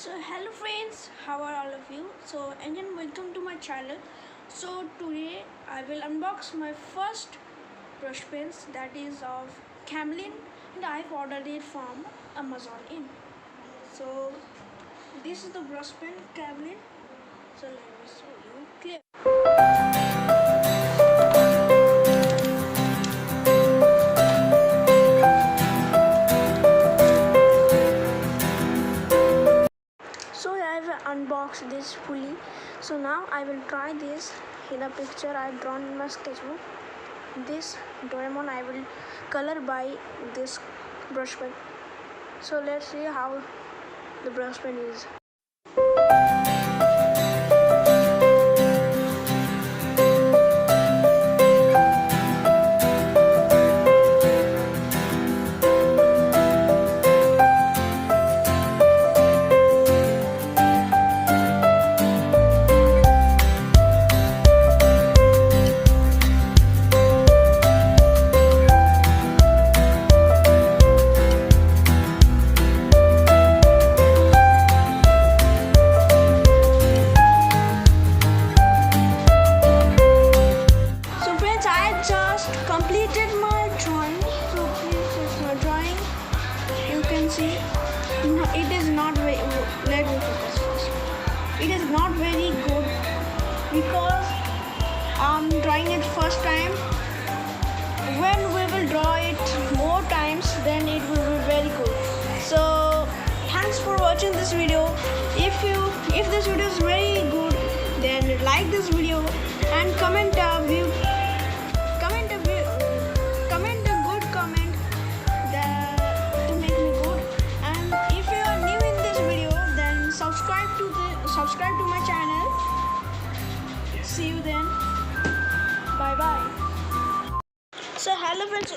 So hello friends, how are all of you? So again welcome to my channel. So today I will unbox my first brush pens, that is of Camlin, and I've ordered it from Amazon in. So this is the brush pen Camlin. So let me show you clear. So I have unboxed this fully. So now I will try this in a picture I have drawn in my sketchbook. This Doraemon I will color by this brush pen. So let's see how the brush pen is. Completed my drawing. So this is my drawing. You can see it is not very. Let me focus first. It is not very good because I'm drawing it first time. When we will draw it more times, then it will be very good. So thanks for watching this video. If this video is very good, then like this video and comment a good comment to make me good. And if you are new in this video, then subscribe to my channel. See you then. Bye bye. So hello friends.